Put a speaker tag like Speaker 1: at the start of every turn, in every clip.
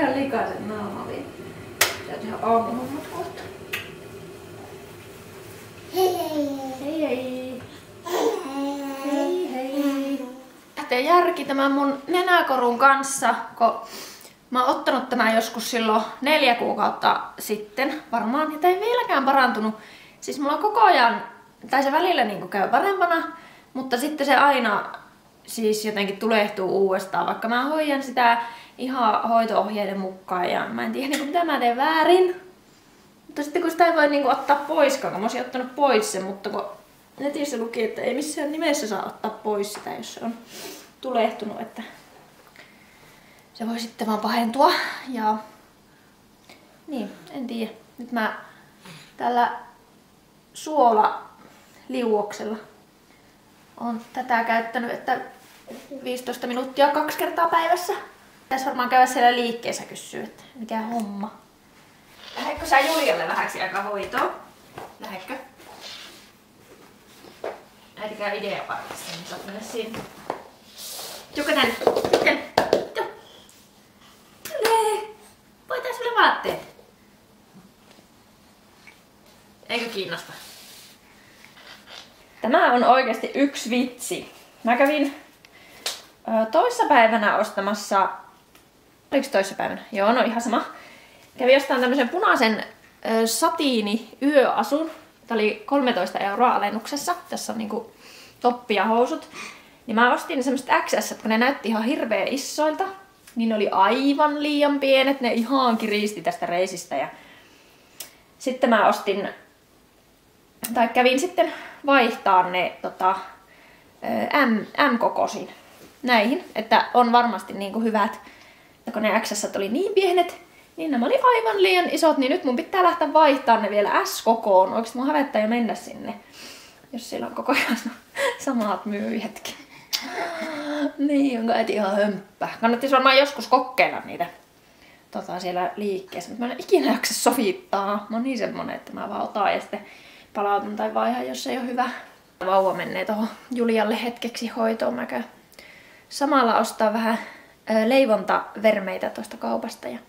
Speaker 1: ihan likaisen naama vielä. Pitää tehdä aamuhommat kohta.
Speaker 2: Hei hei.
Speaker 1: Hei hei. Hei hei. Lähtee järki tämän mun nenäkorun kanssa, kun mä oon ottanut tämän joskus silloin 4 kuukautta sitten varmaan, ja tää ei vieläkään parantunut. Siis mulla on koko ajan, tai se välillä niin käy parempana, mutta sitten se aina siis jotenkin tulehtuu uudestaan, vaikka mä hoidan sitä ihan hoito-ohjeiden mukaan ja mä en tiedä niin mitä mä teen väärin. Mutta sitten kun sitä ei voi niin ottaa poiskaan, kun mä olisin ottanut pois sen, mutta kun netissä luki, että ei missään nimessä saa ottaa pois sitä, jos se on tulehtunut, että se voi sitten vaan pahentua. Ja niin, en tiedä. Nyt mä tällä suolaliuoksella on tätä käyttänyt, että 15 minuuttia 2 kertaa päivässä. Pitäis varmaan käydä siellä liikkeessä kysyä, että mikä homma. Lähdekö sä Julialle vähäksi aikaa hoitoon? Lähdekö? Äiti käy Ideaparkissa, niin saat mennä sinne. Jukka tänne. Jukka. Tule. Voitais sulle vaatteet. Eikö kiinnosta? Tämä on oikeasti yksi vitsi. Mä kävin toissapäivänä ostamassa... Oliko toissapäivänä? Joo, no ihan sama. Kävin ostaan tämmösen punaisen satiini yöasun. Tää oli 13 € alennuksessa. Tässä on niinku toppi ja housut. Niin mä ostin semmoset XS, kun ne näytti ihan hirveän isoilta. Niin ne oli aivan liian pienet. Ne ihan kiristi tästä reisistä. Ja sitten mä ostin... Tai kävin sitten vaihtaa ne M-kokoisin näihin. Että on varmasti niinku hyvät. Ja kun ne XS oli niin pienet, niin nämä oli aivan liian isot, niin nyt mun pitää lähteä vaihtaa ne vielä S-kokoon. Oikeesti mun hävettää jo mennä sinne, jos siellä on koko ajan samat myyjätkin. Niin, onko äiti ihan hömppä. Kannattais varmaan joskus kokeilla niitä siellä liikkeessä, mutta mä en ikinä jaksa sovittaa. Mä oon niin semmonen, että mä vaan otan ja sitten palautan tai vaihan, jos ei ole hyvä. Vauva menee tohon Julialle hetkeksi hoitoon. Mä käyn samalla ostaa vähän leivontavermeitä tuosta kaupasta ja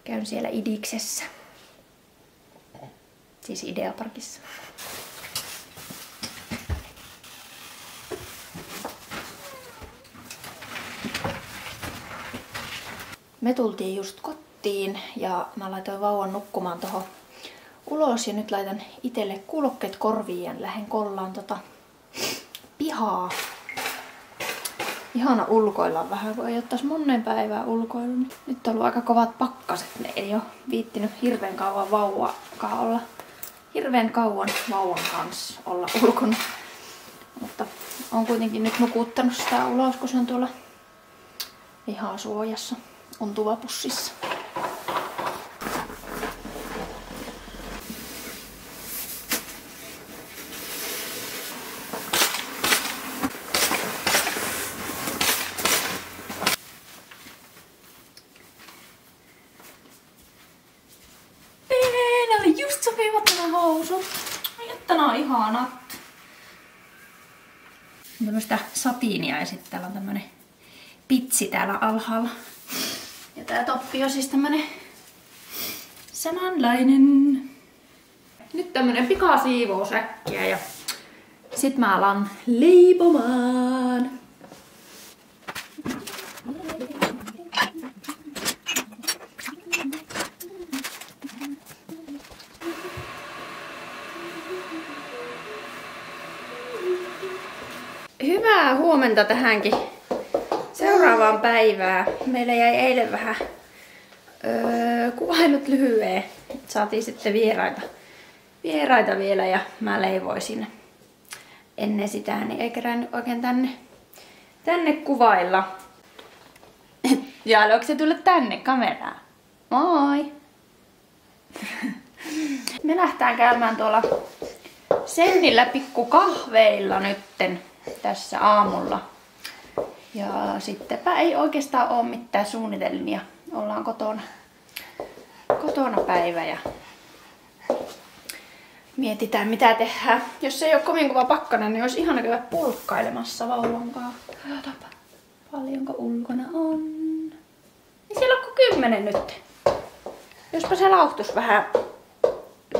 Speaker 1: käyn siellä Idiksessä. Siis Ideaparkissa. Me tultiin just kotiin ja mä laitoin vauvan nukkumaan tuohon ulos ja nyt laitan itelle kuulokkeet korviin ja lähden kollaan pihaa. Ihana ulkoilla vähän, kun ei ottais monen päivää ulkoilla. Nyt on ollut aika kovat pakkaset, ne ei oo viittinyt hirveän kauan vauvan kanssa olla ulkona. Mutta on kuitenkin nyt nukuttanut sitä ulos, kun se on tuolla lihasuojassa ontuvapussissa. Just sopivat nämä housut. Jotta nää on ihanat. On tämmöstä satiinia ja sitten täällä on tämmönen pitsi täällä alhaalla. Ja tää toppi on siis tämmönen samanlainen. Nyt tämmönen pikasiivous äkkiä ja sit mä alan leipomaan. Hyvää huomenta tähänkin seuraavaan päivään. Meillä jäi eilen vähän kuvailut lyhyen. Saatiin sitten vieraita vielä ja mä leivoin sinne ennen sitä, niin ei kerännyt oikein tänne kuvailla. Ja haluatko se tulla tänne kameraan? Moi! Me lähtään käymään tuolla sennillä pikkukahveilla nytten tässä aamulla. Ja sittenpä ei oikeastaan ole mitään suunnitelmia. Ollaan kotona päivä ja mietitään mitä tehdään. Jos ei ole kovin kova pakkanen, niin olisi ihana käydä pulkkailemassa vauvan kanssa. Katsotaanpa paljonko ulkona on. Niin siellä on 10 nyt. Jospa se lauhtus vähän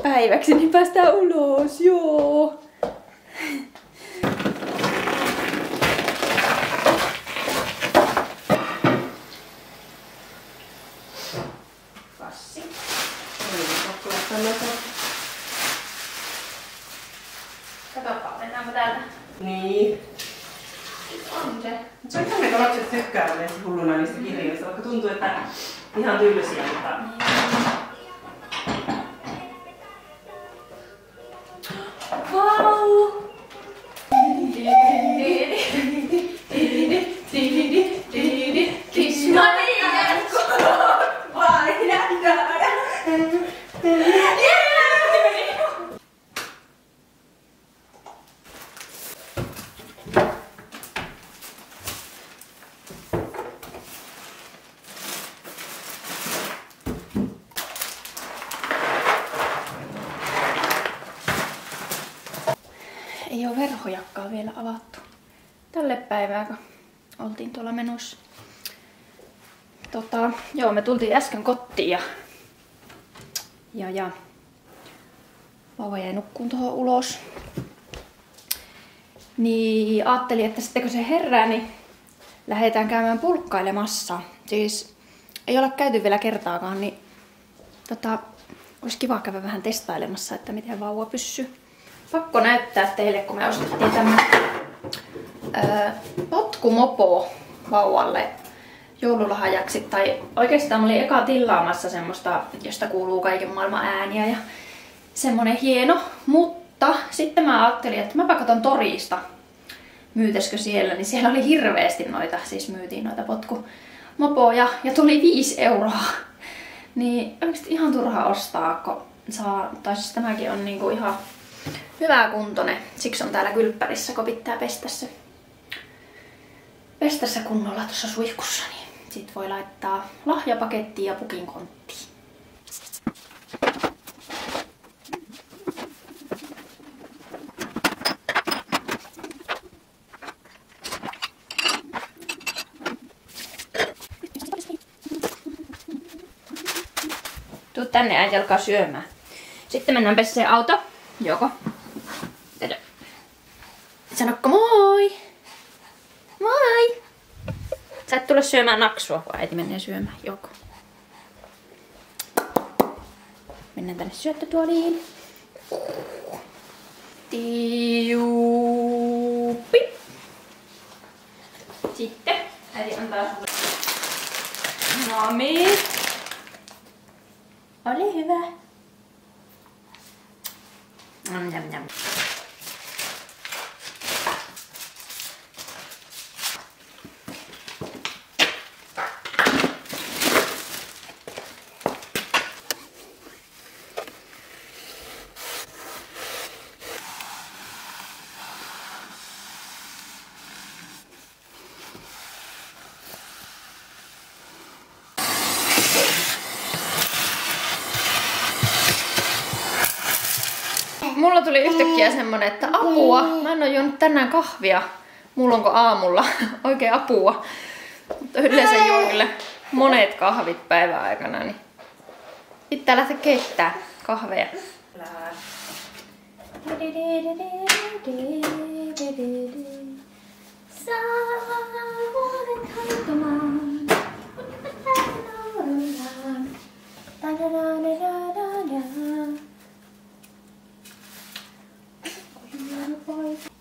Speaker 1: päiväksi, niin päästään ulos, joo. Kassi. Katsotaan, mennäänkö täältä?
Speaker 2: Niin.
Speaker 1: On se.
Speaker 2: Se on ihana, kun lapset tykkää näistä hulluna niistä kirjoista, vaikka tuntuu, että ihan tylsiä, mutta...
Speaker 1: Vau! Ei oo verhojakkaa vielä avattu tälle päivää, kun oltiin tuolla menossa. Joo, me tultiin äsken kotiin ja vauva jäi nukkuun tuohon ulos. Niin ajattelin, että sitten kun se herää, niin lähdetään käymään pulkkailemassa. Siis ei ole käyty vielä kertaakaan, niin olisi kiva käydä vähän testailemassa, että miten vauva pysyy. Pakko näyttää teille, kun me ostettiin tämmönen potkumopo vauvalle joululahjaksi. Tai oikeastaan oli eka tilaamassa semmoista, josta kuuluu kaiken maailman ääniä ja semmonen hieno. Mutta sitten mä ajattelin, että mäpä katon torista, myytäisikö siellä, niin siellä oli hirveästi noita, siis myytiin noita potkumopoja ja tuli 5 €. Niin oikeesti ihan turha ostaa, kun saa, tai siis tämäkin on niinku ihan hyvä kuntoinen. Siksi on täällä kylppärissä, kun pitää pestä se kunnolla tuossa suihkussa, niin sit voi laittaa lahjapakettiin ja pukin konttiin. Tuu tänne, äiti alkaa syömään. Sitten mennään pesseen auto. Joko? Sanokko moi! Moi! Sä et tule syömään naksua, kun äiti menee syömään. Joko? Mennään tänne syöttötuoliin. Tiupi. Sitten äiti antaa sulle. Mami. Oli hyvä. Njam, njam. Mulla tuli yhtäkkiä semmonen, että apua, mä en oo juonut tänään kahvia. Mulla onko aamulla oikein apua. Mutta yleensä juon kyllä monet kahvit päivän aikana, niin pitää lähteä keittää kahveja.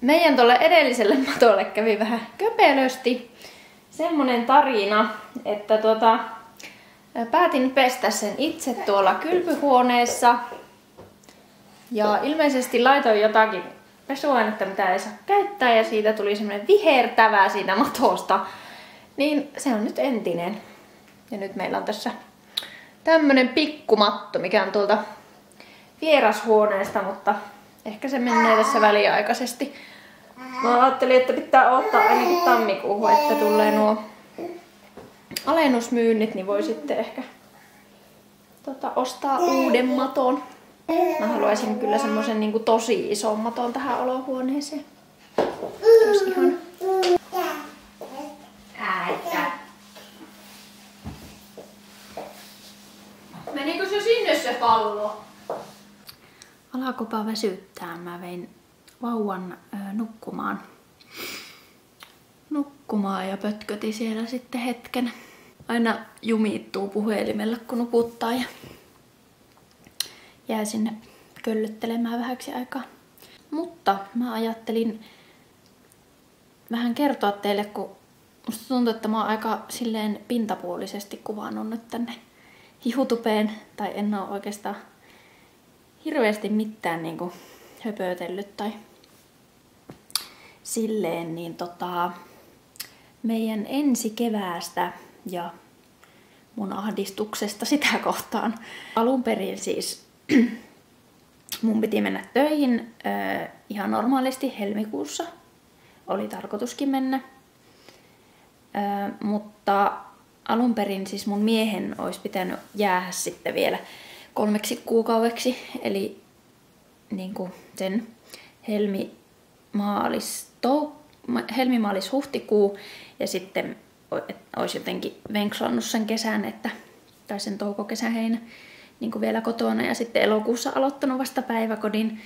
Speaker 1: Meidän tuolle edelliselle matolle kävi vähän köpelösti semmonen tarina, että päätin pestä sen itse tuolla kylpyhuoneessa. Ja ilmeisesti laitoin jotakin pesuainetta, mitä ei saa käyttää, ja siitä tuli semmonen vihertävä siitä matosta. Niin se on nyt entinen. Ja nyt meillä on tässä tämmönen pikkumatto, mikä on tuolta vierashuoneesta, mutta ehkä se menee tässä väliaikaisesti. Mä ajattelin, että pitää odottaa ainakin tammikuuhun, että tulee nuo alennusmyynnit, niin voi sitten ehkä ostaa uuden maton. Mä haluaisin kyllä semmosen niinku tosi ison maton tähän olohuoneeseen. Olisi ihan äitä. pallo. Alakopa väsyttää. Mä vein vauvan nukkumaan ja pötköti siellä sitten hetken. Aina jumittuu puhelimella kun nukuttaa ja jää sinne köllöttelemään vähäksi aikaa. Mutta mä ajattelin vähän kertoa teille, kun musta tuntuu, että mä oon aika silleen pintapuolisesti kuvannut nyt tänne YouTubeen, tai en oo oikeastaan hirveästi mitään niinku höpötellyt tai silleen, niin meidän ensi keväästä ja mun ahdistuksesta sitä kohtaan. Alun perin siis mun piti mennä töihin ihan normaalisti helmikuussa. Oli tarkoituskin mennä. Mutta alun perin siis mun miehen olisi pitänyt jäädä sitten vielä 3 kuukaudeksi. Eli niin kuin sen helmi-maalis-huhtikuu ja sitten olisi jotenkin venksannut sen kesän, tai sen touko-kesän heinä niin kuin vielä kotona ja sitten elokuussa aloittanut vasta päiväkodin.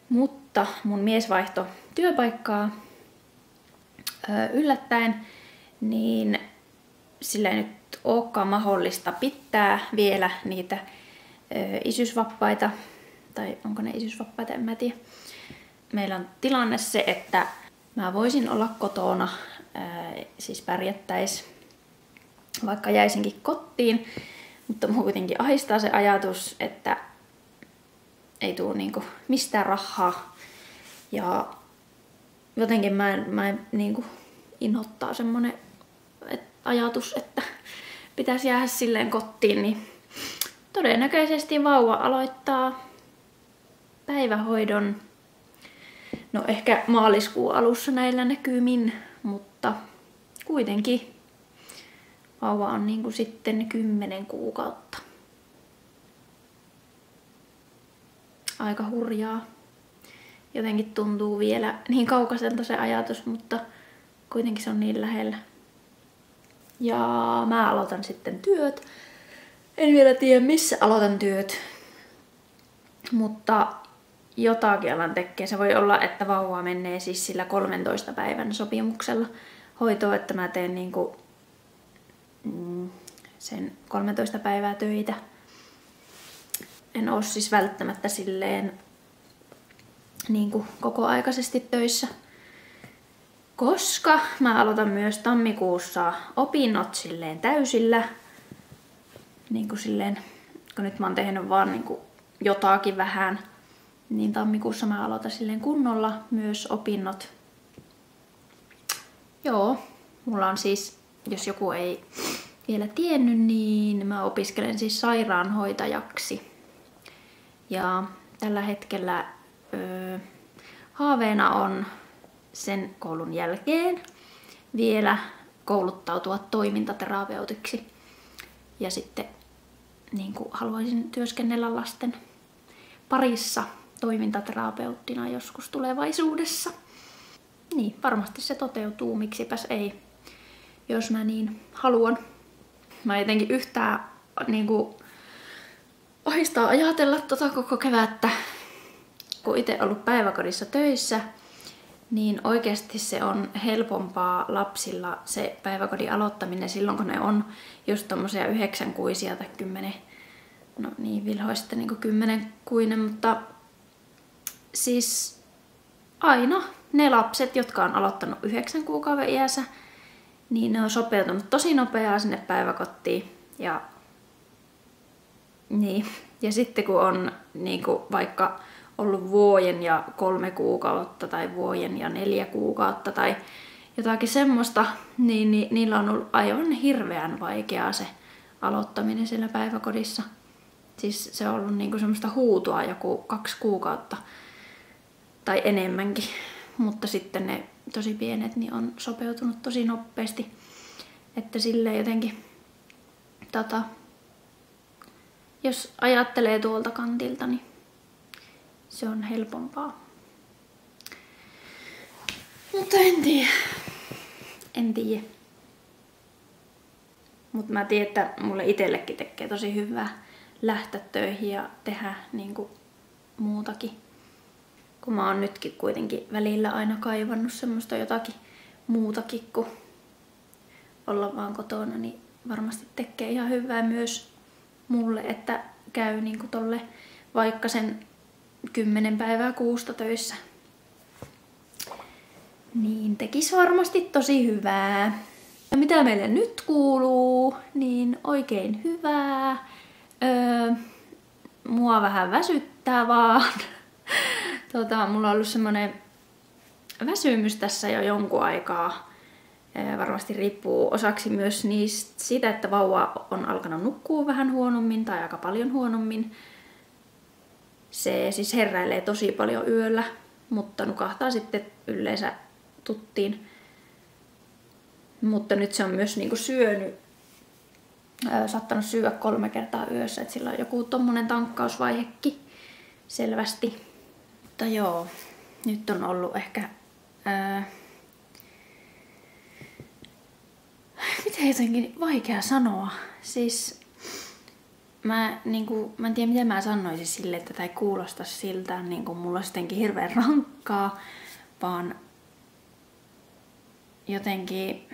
Speaker 1: Mutta mun mies vaihtoi työpaikkaa yllättäen, niin sillä ei nyt olekaan mahdollista pitää vielä niitä isyysvappaita, tai onko ne isyysvappaita, en mä tiedä. Meillä on tilanne se, että mä voisin olla kotona, siis pärjättäis, vaikka jäisinkin kotiin, mutta mua kuitenkin ahistaa se ajatus, että ei tule niinku mistään rahaa. Ja jotenkin mä niinku inhottaa semmonen ajatus, että pitäisi jäädä silleen kotiin, niin todennäköisesti vauva aloittaa päivähoidon. No ehkä maaliskuun alussa näillä näkymin, mutta kuitenkin vauva on niinku sitten 10 kuukautta. Aika hurjaa. Jotenkin tuntuu vielä niin kaukaiselta se ajatus, mutta kuitenkin se on niin lähellä. Ja mä aloitan sitten työt. En vielä tiedä missä aloitan työt, mutta jotakin alan tekee. Se voi olla, että vauva menee siis sillä 13 päivän sopimuksella hoitoon, että mä teen niinku sen 13 päivää töitä. En oo siis välttämättä silleen niinku kokoaikaisesti töissä, koska mä aloitan myös tammikuussa opinnot silleen täysillä. Niinku silleen, kun nyt mä oon tehnyt vaan niinku jotakin vähän, niin tammikuussa mä aloitan silleen kunnolla myös opinnot. Joo, mulla on siis, jos joku ei vielä tiennyt, niin mä opiskelen siis sairaanhoitajaksi. Ja tällä hetkellä haaveena on sen koulun jälkeen vielä kouluttautua toimintaterapeutiksi. Ja sitten niin kuin haluaisin työskennellä lasten parissa toimintaterapeuttina joskus tulevaisuudessa. Niin, varmasti se toteutuu, miksipäs ei, jos mä niin haluan. Mä jotenkin yhtään niin kuin ahistaa ajatella koko kevättä, kun itse ollut päiväkodissa töissä, niin oikeasti se on helpompaa lapsilla se päiväkodin aloittaminen silloin, kun ne on just tommosia 9-kuisia tai 10, no niin vilhoista niin 10-kuinen, mutta siis aina ne lapset, jotka on aloittanut 9 kuukauden iässä, niin ne on sopeutunut tosi nopeaa sinne päiväkotiin ja niin. Ja sitten kun on niin kuin vaikka ollut vuoden ja 3 kuukautta tai vuoden ja 4 kuukautta tai jotakin semmoista, niin niillä on ollut aivan hirveän vaikeaa se aloittaminen siellä päiväkodissa. Siis se on ollut niin kuin semmoista huutoa joku 2 kuukautta tai enemmänkin, mutta sitten ne tosi pienet niin on sopeutunut tosi nopeasti, että silleen jotenkin jos ajattelee tuolta kantilta, niin se on helpompaa. Mutta en tiedä. Mutta mä tiedän, että mulle itsellekin tekee tosi hyvää lähteä töihin ja tehdä niinku muutakin. Kun mä oon nytkin kuitenkin välillä aina kaivannut semmoista jotakin muutakin kuin olla vaan kotona, niin varmasti tekee ihan hyvää myös mulle, että käy niinku tolle vaikka sen 10 päivää kuusta töissä. Niin tekis varmasti tosi hyvää. Ja mitä meille nyt kuuluu, niin oikein hyvää. Mua vähän väsyttää vaan. Mulla on ollut semmonen väsymys tässä jo jonkun aikaa. Varmasti riippuu osaksi myös siitä, että vauva on alkanut nukkua vähän huonommin tai aika paljon huonommin. Se siis heräilee tosi paljon yöllä, mutta nukahtaa sitten yleensä tuttiin. Mutta nyt se on myös niinku syönyt, saattanut syödä 3 kertaa yössä, että sillä on joku tommonen tankkausvaihekin selvästi. Mutta joo, nyt on ollut ehkä miten jotenkin vaikea sanoa. Siis mä en tiedä mitä mä sanoisin sille, että tämä ei kuulosta siltä, niin kuin mulla olisi jotenkin hirveän rankkaa, vaan jotenkin,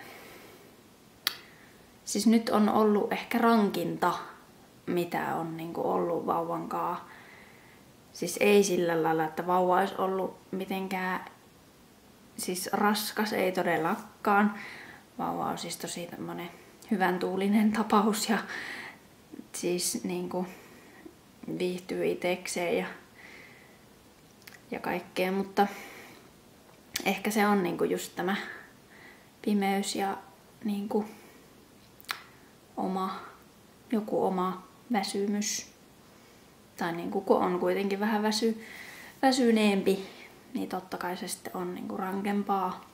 Speaker 1: siis nyt on ollut ehkä rankinta, mitä on niin kuin ollut vauvankaan. Siis ei sillä lailla, että vauva olisi ollut mitenkään siis raskas, ei todellakaan. Vauva on siis tosi tämmönen hyvän tuulinen tapaus ja siis niinku viihtyy itekseen ja kaikkea, mutta ehkä se on niinku just tämä pimeys ja niinku joku oma väsymys. Tai niinku kun on kuitenkin vähän väsyneempi, niin totta kai se sitten on niinku rankempaa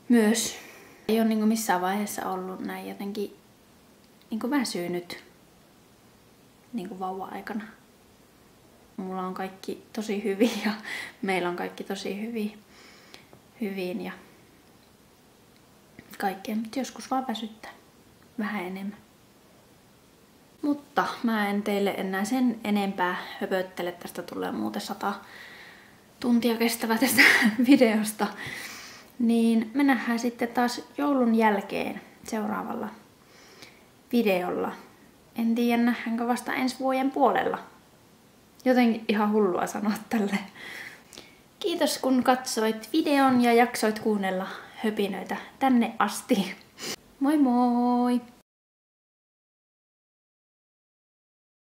Speaker 1: myös. Ei ole niinku missään vaiheessa ollut näin jotenkin niinku väsynyt niinku vauva-aikana. Mulla on kaikki tosi hyvin ja meillä on kaikki tosi hyvin ja kaikkea, mutta joskus vaan väsyttää vähän enemmän. Mutta mä en teille enää sen enempää höpöttele, tästä tulee muuten 100 tuntia kestävä tästä videosta. Niin me nähdään sitten taas joulun jälkeen seuraavalla videolla. En tiedä, nähdäänkö vasta ensi vuoden puolella. Jotenkin ihan hullua sanoa tälle. Kiitos kun katsoit videon ja jaksoit kuunnella höpinöitä tänne asti. Moi moi!